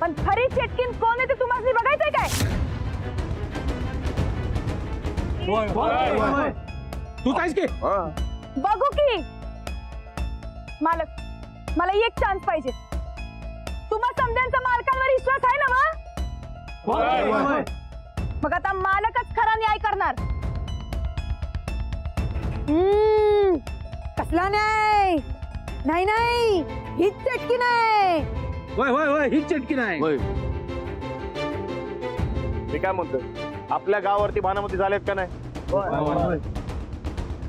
पण खरी चेटकीन कोण आहे ते तुम्हाला बघायचंय काय? तू कायच की बघू की मालक, मला एक चान्स पाहिजे. तुम्हा समद्यांचा मालकांवर विश्वास आहे ना? मग आता मालकच खरा न्याय करणार. कसला न्याय? नाही नाही, हीच चटकी नाही. होय होय होय, हीच चटकी नाही. मी काय म्हणतो, आपल्या गावावरती भानामती झालेत का नाही?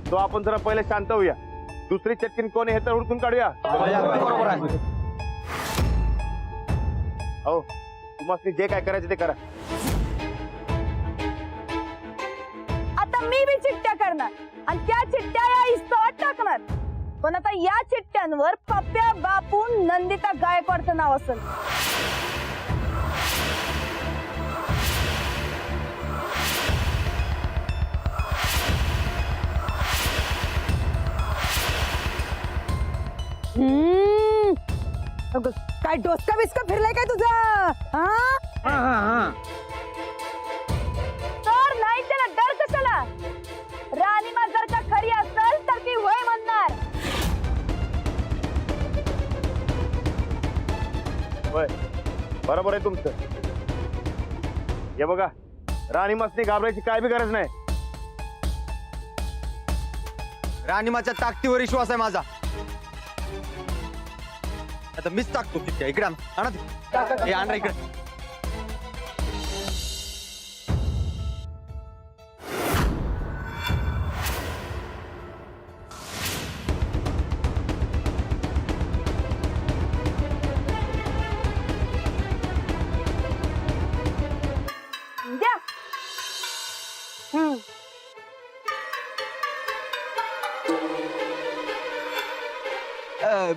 तो आपण जरा पहिले शांत होऊया. दुसरी चटकीन कोण आहे हे तर हुडकून काढूया. बरोबर आहे. हो, तुम्हाला जे काय करायचं ते करा. आता मी बी चिठ्ठ्या करणार आणि त्या चिठ्ठ्या या इस्तवात टाकणार. पण आता या चिठ्ठ्यांवर पप्प्या बापू नंदिता गायकवाडचं नाव असेल. काय डोसका बिस्का फिरलाय काय तुझा? हा हा हा. तर नाही त्याला डर कशाला? राणीमा जर का खरी असेल तर ती वय म्हणणार. होय, बरोबर आहे तुमचं. हे बघा, राणीमासनी घाबरायची काय बी गरज नाही. राणीमाच्या ताकदीवर विश्वास आहे माझा. आता मीच टाकतो चिठ्ठ्या. इकडे आणा ते. हे आणा इकडे. द्या.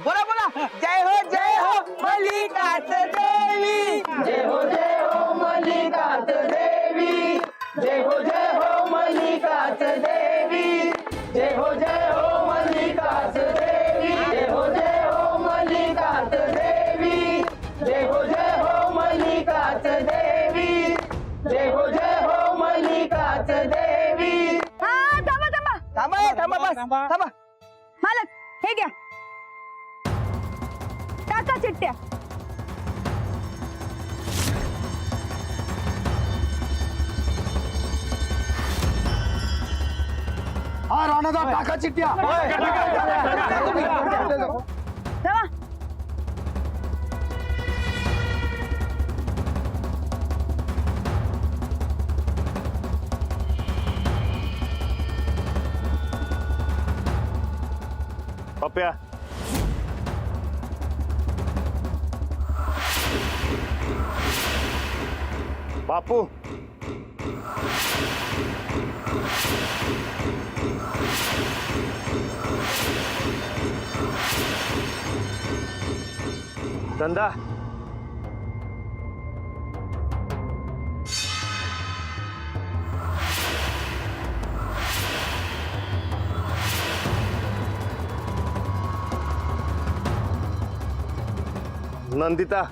बोला बोला. जय हो मल्लिकात देवी. जय हो मल्लिकात देवी. जय हो मल्लिकात देवी. जय हो मल्लिकात देवी. जय हो मल्लिकात देवी. जय हो मल्लिकात देवी. जय हो मल्लिकात देवी. हा, थांबा थांबा. थांबा बस थांबा. मालक, हे घ्या. टाका चिठ्ठ्या. हा राणादा टाका चिठ्ठ्या. थांबा. पप्प्या, बापू, चंदा, नंदिता,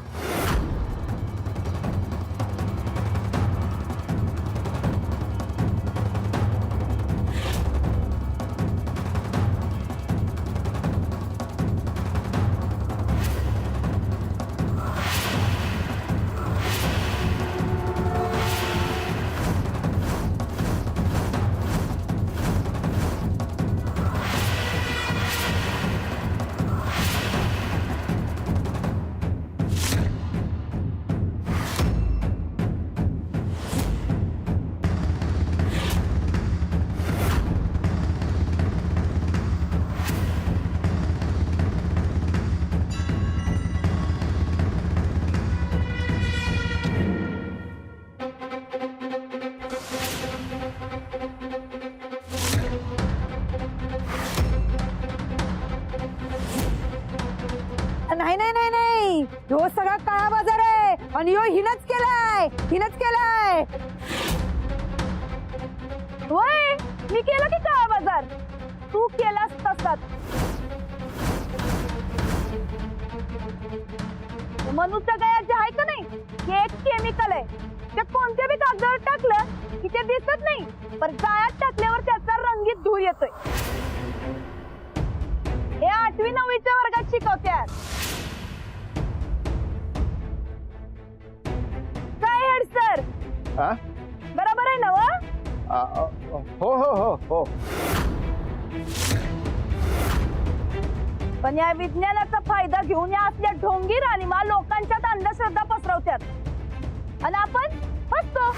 नाही नाही नाही नाही, ह्यो सगळा काळा बाजार आहे आणि ह्यो हिनच केलाय. वय, मी केलं की काळा बाजार? तू केलास तसाच. मनुष्य गयाचे आहे का नाही हे एक केमिकल आहे. ते कोणत्या बी कागदावर टाकलं की ते दिसत नाही, पण जाळ्यात टाकल्यावर त्याचा रंगीत धूर येतोय. हे 8वी-9वीच्या वर्गात शिकवतात. काय हेड सर हा? बरोबर आहे ना व? हो हो हो हो. पण या विज्ञानाचा फायदा घेऊन या असल्या ढोंगी राणीमा लोकांच्यात अंधश्रद्धा पसरवतात आणि आपण हसतो.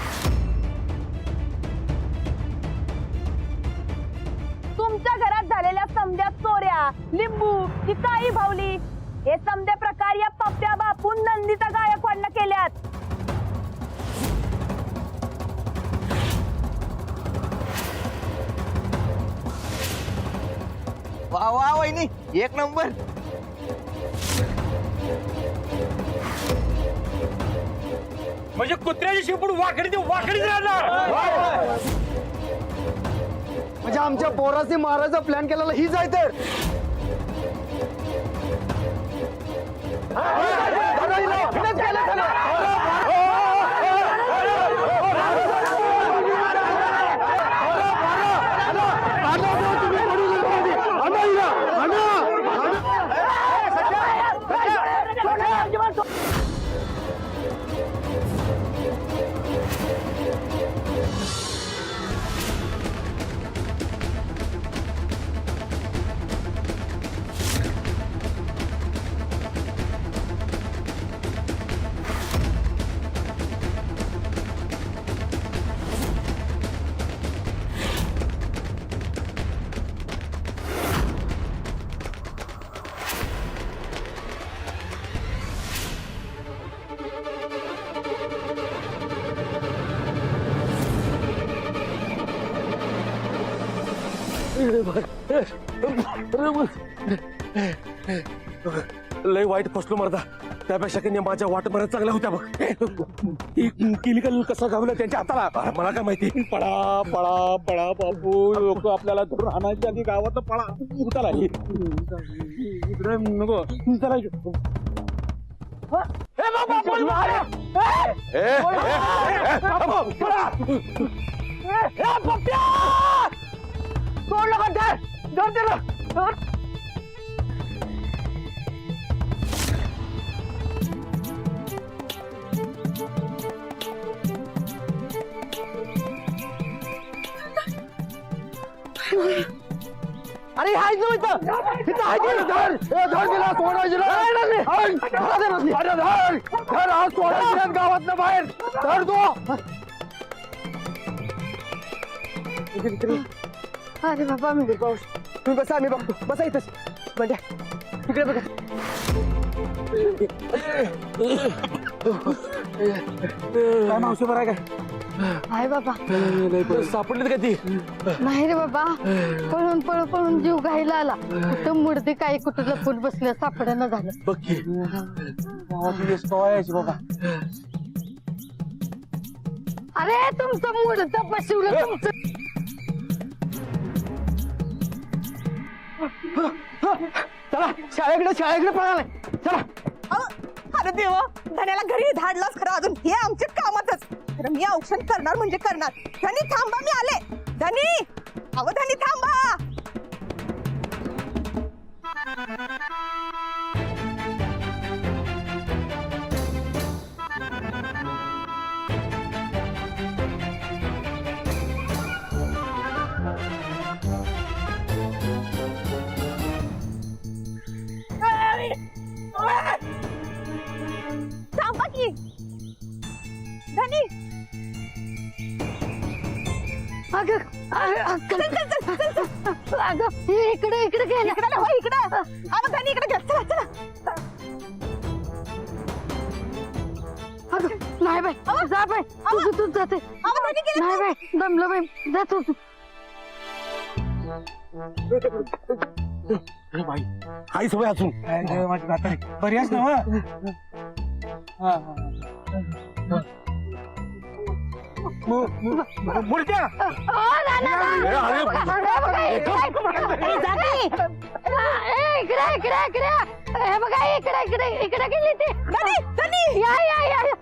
तुमच्या घरात झालेल्या समध्या चोऱ्या, लिंबू की काळी भावली हे समध्या प्रकार या पप्प्या बापून नंदिता गायकवाडनं केल्यात. वा वा वहिनी, एक नंबर. म्हणजे कुत्र्याची शिपूड वाकडी राहणार. म्हणजे आमच्या पोराचे मारायचा प्लॅन केलेला हीच आहे तर. लय वाईट फसलो मर्दा. त्यापेक्षा की माझ्या वाट मला चांगल्या होत्या बघ. केमिकल कसं घावलं त्यांच्या हाताला अरे मला काय माहिती. पळा पळा पळा बापू, लोक आपल्याला धरून आणायच्या आधी गावात पळा. चला इकडे नको चला. अरे हाय तू इथं हाय की धर तिला सोडायची गावात बाहेर धर तू. अरे बाबा मी तुम्ही बसा, आम्ही बघतो. बसा इथंच. म्हणजे तिकडे बघा. काय मावशी बरं आहे काय? हाय बाबा. सापडलीत का ती? नाही रे बाबा, पळून पळून पळून जीव घायला आला. कुठं मुडते काही कुठं लपून बसल्या सापडणं झालं. बघ की बाबा. अरे तुमचं मुडतं पशिवलं तुमचं. चला शाळेकडे पळालाय. चला. अरे देवा, धन्याला घरी धाडलाच खरं. अजून हे आमच्या कामातच. खरं मी औक्षण करणार म्हणजे करणार. धनी थांबा, मी आले. धनी, अहो धनी थांबा. थांबा की धनी. अगं इकडे इकडे गेला. इकडे अहो धनी इकडे घे. चला चला. अगं नाही बाई, जा बाई. तू जाते. अहो धनी गेले. नाही बाई, दमलं बाई. जा तू. आई सवय अजून पर्यास ना. मुलट्या इकडे. हे बघा इकडे इकडे इकडे गेली ते या या या या.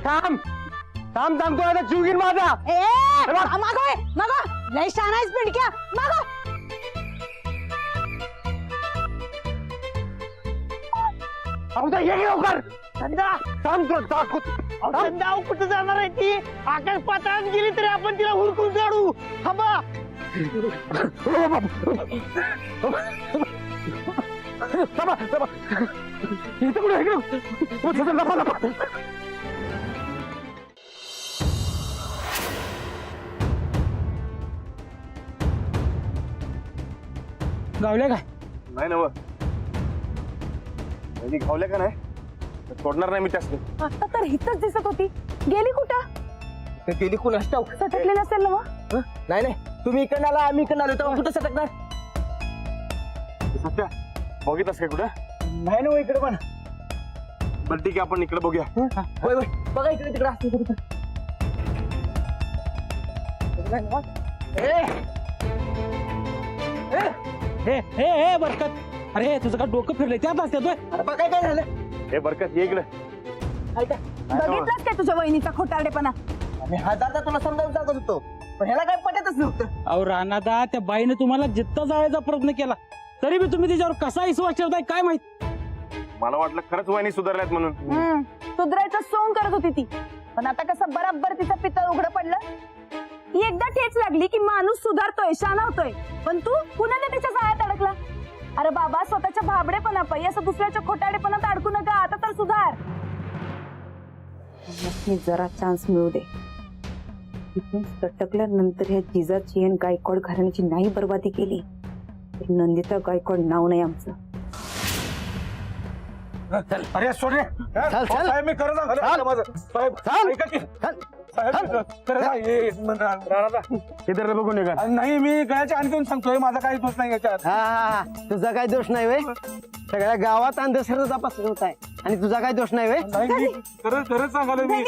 थांब थांब थांब तो आता चुकीन माझा मागोय मागो लय शानायच पिडक्या मागो. लवकर संध्या कुठं जाणार आहे ती आकाश पाताळात गेली तरी आपण तिला हुडकून काढू. थांबा इथं कुठे गावल्या काय नाही ना गावल्या का नाही सोडणार नाही मी त्यासनी. आता तर हिथच दिसत होती, गेली कुठं? गेली कुणास ठाऊक. सटकलेली असेल ना मग. नाही नाही तुम्ही इकडे आला आम्ही इकडे आलो तेव्हा कुठं सटकणार. सत्या बघितलंस काय कुठं? नाही ना इकडे पण. बरं ठीक आहे आपण इकडे बघूया. होय होय बघा इकडे तिकडे असते कुठं. हे बरकत अरे तुझं का डोकं फिरलंय त्यात असते बघा काय झालं. हे बरकत ये इकडे. बघितलंच काय तुझ्या वहिनीचा खोटारडेपणा? आम्ही हजारदा तुला समजावून सांगत होतो पण ह्याला काय पटतच नव्हतं. अहो राणादा त्या बाईने तुम्हाला जित्ता जाळायचा प्रयत्न केला तरी बी तुम्ही त्याच्यावर कसा विश्वास ठेवताय काय माहित. मला वाटलं खरंच वहिनी सुधारल्यात म्हणून. सुधरायचं सोंग करत होती ती, पण आता कसं बराबर तिचं पितळ उघडं पडलं. ही एकदा ठेच लागली की माणूस सुधारतोय, शाना होतोय, पण तू पुन्हा त्याच्या जाळ्यात अडकला. अरे बाबा स्वतःच्या भाबडेपणा पायी असं दुसऱ्याच्या खोटाडेपणात अडकू नका. आता तर सुधार. जरा चान्स मिळू दे. इथून सटकल्यानंतर ह्या जिजाची आणि गायकवाड घराण्याची नाही बर्बादी केली तर नंदिता गायकवाड नाव नाही आमचं. अरे सोड रे. साहेब मी खरं सांगतो माझं. साहेब ऐका की. इधर बघून ये का. नाही मी गळ्याच्या आणखीन सांगतोय माझा काही दोष नाही याच्यात. तुझा काय दोष नाही वे. सगळ्या गावात अंधश्रद्धा पसरवत आहे आणि तुझा काय दोष नाही वे. नाही मी खरंच सांगालो मी.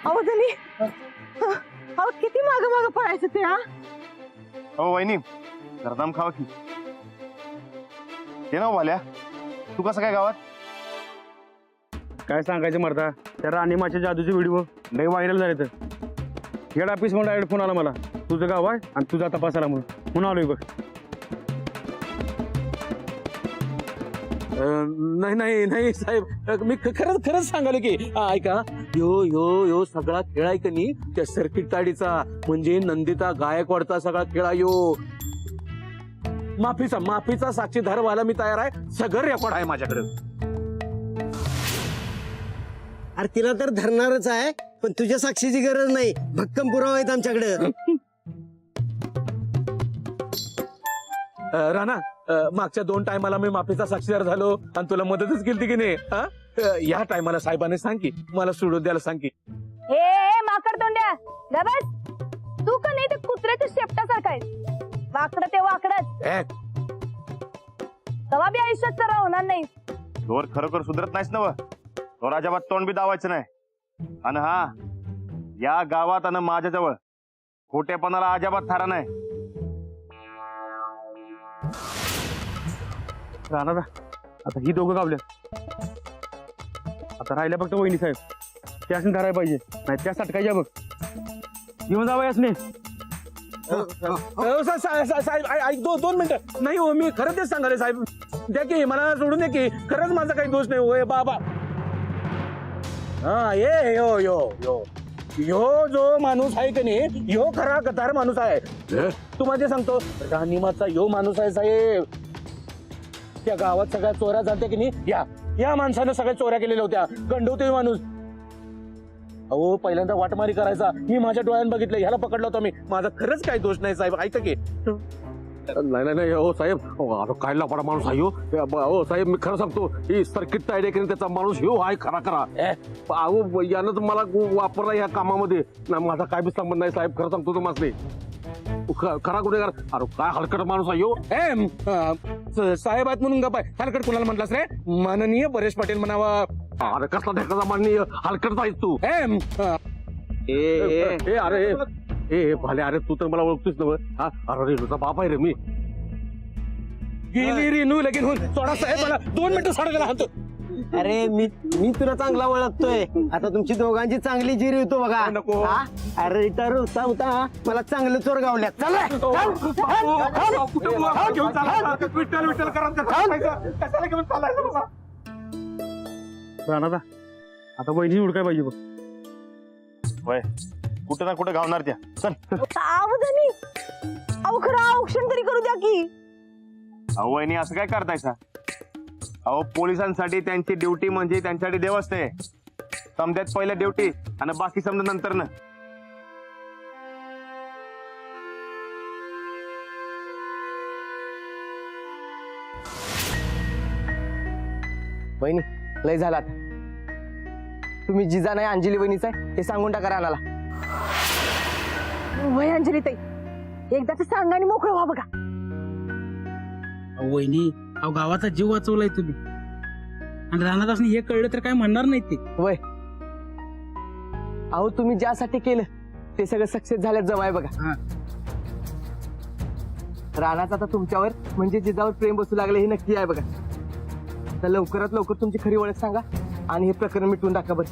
अहो धनी, अहो किती माग माग पळायचं ते. हा हो वहिनी घरदाम खावा की. ते ना वाल्या तू कसं काय गावात? काय सांगायचं मरता त्या राणीमाच्या जादूचे व्हिडिओ लय व्हायरल झाले तर हेड ऑफिस म्हणून डायरेक्ट फोन आला मला तुझं गाव आहे आणि तुझा तपासाला म्हणून आलोय बघ. नाही नाही नाही साहेब मी खरंच सांगालो की ऐका यो यो यो सगळा खेळ आहे का नाही त्या सर्किट ताडीचा म्हणजे नंदिता गायकवाडचा सगळा खेळ आहे यो. माफीचा साक्षीदार व्हायला मी तयार आहे. सगळं रेकॉर्ड आहे माझ्याकडे. अरे तिला तर धरणारच आहे पण तुझ्या साक्षीची गरज नाही. भक्कम पुरावा आहेत आमच्याकडे. राणा मागच्या 2 टायमाला मी माफीचा साक्षीदार झालो आणि तुला मदतच केली की नाही. या टायमाला साहेबांनी सांग की मला सोडून द्यायला सांग की. हे माकड तोंड्या गबस. तू का नाही ते कुत्र्याच्या शेपटासारखा आहे. वाकड ते वाकडच. तवा बी आयुष्यात तर होणार नाही. तोवर खरोखर सुधरत नाहीस ना. तो राजाबाद तोंड बी दावायचं नाही. आणि हा या गावात आणि माझ्याजवळ खोटेपणाला अजाबात थारा नाही. राहणार आता ही दोघं गावल्या आता राहिल्या फक्त वहिनी साहेब. त्यासनी धरायला पाहिजे नाही त्या सटकायच्या बघ. घेऊन जावं यासने. साहेब 2 मिनिटं. नाही हो मी खरं तेच सांगाले साहेब. द्या की मला सोडून द्या की. खरंच माझा काही दोष नाही होय बाबा. हा ये यो यो यो यो जो माणूस आहे की नाही यो खरा गद्दार माणूस आहे. तुम्हाला सांगतो राणीमाचा यो माणूस आहे साहेब. त्या गावात सगळ्या चोऱ्या झाल्या की नाही या माणसानं सगळ्या चोऱ्या केलेल्या होत्या. गंडवतोय माणूस. अहो पहिल्यांदा वाटमारी करायचा मी माझ्या डोळ्यानं बघितलं. ह्याला पकडलं होतं मी. माझा खरंच काही दोष नाही साहेब. ऐका की. नाही हो साहेब काय लपाडा माणूस आहे हो साहेब. मी खरं सांगतो ही सर्किट तायडे की त्याचा माणूस ह्यो आहे खरा. अहो यानं तर मला वापरला या कामामध्ये. माझा काय बी संबंध नाही साहेब. खरं सांगतो तुम्हाला खरा गुन्हेगार. अरे काय हलकट माणूस आहे हो. साहेब आहेत म्हणून गपाय हलकट कुणाला म्हटलास रे. माननीय परेश पाटील म्हणावा. अरे कसला ढेकाचा माननी हलकट आहेस तू ए अरे ए भाले अरे तू तर मला ओळखतोस ना हा अरे रेणूचा बाप आहे रे मी गेली रेणू लगीन होऊन सोडा साहेब मला 2 मिनिटं सोडा गेला हातो अरे मी तुला चांगला ओळखतोय आता तुमची दोघांची चांगली जिरी होतो बघा नको. हा? अरे तर होता मला चांगलं चोर गावल्यात चल विठ्ठल कशाला घेऊन चालायचं बाबा राणा आता वहिनी उडकाय पाहिजे बघ वय कुठं ना कुठं गावणार त्या चल सावधानी अहो खरं औक्षण तरी करू द्या की. अहो वहिनी असं काय करतायसा अहो पोलिसांसाठी त्यांची ड्युटी म्हणजे त्यांच्यासाठी देव असते समजात पहिल्या ड्युटी आणि बाकी समजा नंतर ना वहिनी लय झाला आता. तुम्ही जिजा नाही अंजली वहिनीच आहे हे सांगून टाका राणाला. वय अंजली ताई एकदाच सांगा आणि मोकळं व्हा बघा. वहिनी अहो गावाचा जीव वाचवलाय तुम्ही आणि रानात असणे हे कळलं तर काय म्हणणार नाही ते. वय अहो तुम्ही ज्यासाठी केलं ते सगळं सक्सेस झाल्यात जमाय बघा. हा. राणाचं आता तुमच्यावर म्हणजे जिजावर प्रेम बसू लागलं हे नक्की आहे बघा. तर लवकरात लवकर तुमची खरी ओळख सांगा आणि हे प्रकरण मिटवून टाका बरं.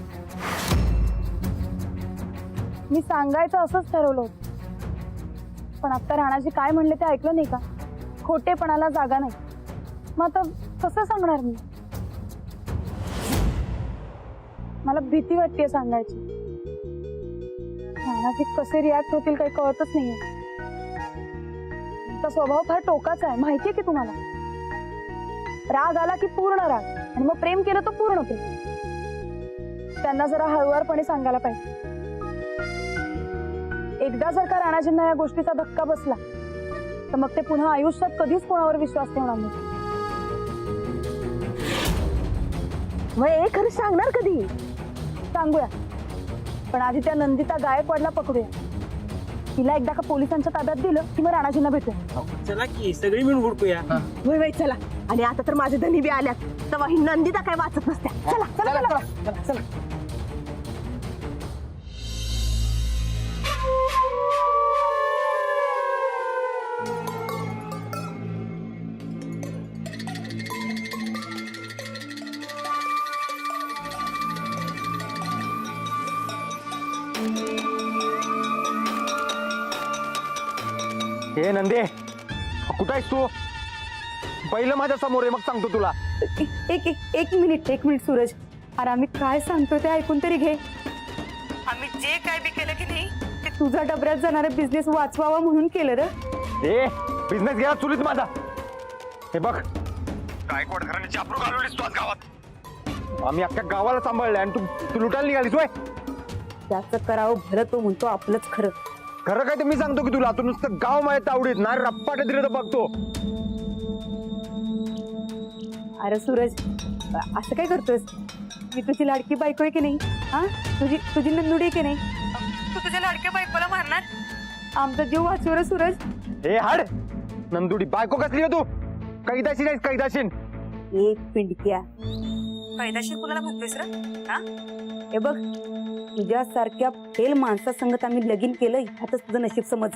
मी सांगायचं असंच ठरवलं होतं पण आता राणाजी काय म्हणले ते ऐकलं नाही का. खोटेपणाला जागा नाही. मग आता कसं सांगणार मी. मला भीती वाटते सांगायची. राणाजी कसे रिॲक्ट होतील काही कळतच नाहीये. त्याचा स्वभाव फार टोकाचा आहे माहितीये की तुम्हाला. राग आला की पूर्ण राग आणि मग प्रेम केलं तर पूर्ण प्रेम. त्यांना जरा हळुवारपणे सांगायला पाहिजे. एकदा जर का राणाजींना या गोष्टीचा धक्का बसला तर मग ते पुन्हा आयुष्यात कधीच कोणावर विश्वास ठेवणार नाही. हे खरं सांगणार कधी सांगूया पण आधी त्या नंदिता गायकवाडला पकडूया. तिला एकदा का पोलिसांच्या ताब्यात दिलं की मग राणाजींना भेटूया. चला की सगळी मिळून हुडकूया. वय वय चला. आणि आता तर माझे धनी बी आल्यात तेव्हा ही नंदिता काय वाचत नसत्या. चला चला चला चला. हे नंदे कुठं आहेस तू पहिलं माझ्या समोर आहे मग सांगतो तुला. एक मिनिट सूरज. अरे आम्ही काय सांगतो ते ऐकून तरी घे. आम्ही जे काय बी केलं की नाही ते तुझा डबऱ्यात जाणारा बिझनेस वाचवावा म्हणून केलं रे. ए बिझनेस गेला चुलीत माझा. हे बघ गायकवाड घराण्याची अप्रूव घालवलीस तू आज गावात. आम्ही अख्ख्या गावाला सांभाळलंय आणि तू लुटायला निघालीस वय. त्याचं करावं भलं तो म्हणतो आपलंच खरं. खरं काय ते मी सांगतो की तुला तू नुसतं गाव माहित आवडीत ना रप्पाटे दिले तर बघतो. अरे सूरज असं काय करतोयस. मी तुझी लाडकी बायको आहे की नाही. हा तुझी नंदुडी आहे की नाही. तू तुझ्या लाडक्या बायकोला मारणार. आमचा जीव वाचव रे सूरज. हे हाड नंदुडी बायको कसली आहे तू कैदाशीन आहेस कैदाशीन. एक पिंडक्या पैदाशीर कुणाला म्हणतोयस रे. हा हे बघ तुझ्यासारख्या फेल माणसासंगत आम्ही लगीन केलं ह्यातच तुझं नशीब समज.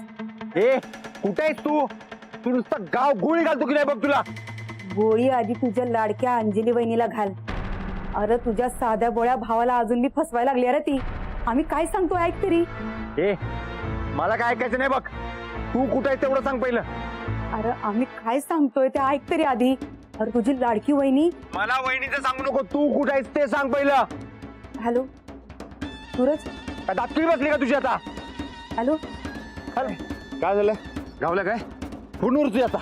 ए कुठे आहेस तू तू नुसतं गाव गोळी घालतो की नाही बघ तुला. गोळी आधी तुझ्या लाडक्या अंजली वहिनीला घाल. अरे तुझ्या साध्या बोळ्या भावाला अजून मी फसवायला लागली. अरे ती आम्ही काय सांगतो ऐक तरी. ए मला काय ऐकायचं नाही बघ. तू कुठे आहेस तेवढं सांग पहिलं. अरे आम्ही काय सांगतोय ते ऐक तरी आधी. अरे तुझी लाडकी वहिनी. मला वहिनीचं सांगू नको. तू कुठे आहेस ते सांग पहिलं. हॅलो सूरज. काय दातली बसली का तुझी आता. हॅलो अरे काय झालं गावला काय फोनवरती आता.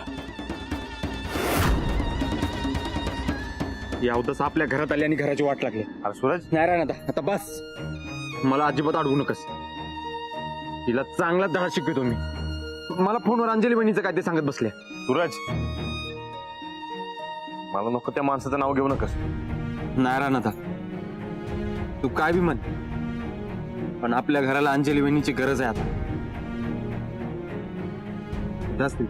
यावतच आपल्या घरात आली आणि घराची वाट लागली. अरे सूरज नाही राहणार आता बस. मला अजिबात अडवू नकस. तिला चांगला धडा शिकवतो मी. मला फोनवर अंजली बहिणीचं काय ते सांगत बसले. सूरज मला नको त्या माणसाचं नाव घेऊ नकस. नाही राहणार तू काय बी म्हण पण आपल्या घराला अंजली बहिणीची गरज आहे आता. जास्त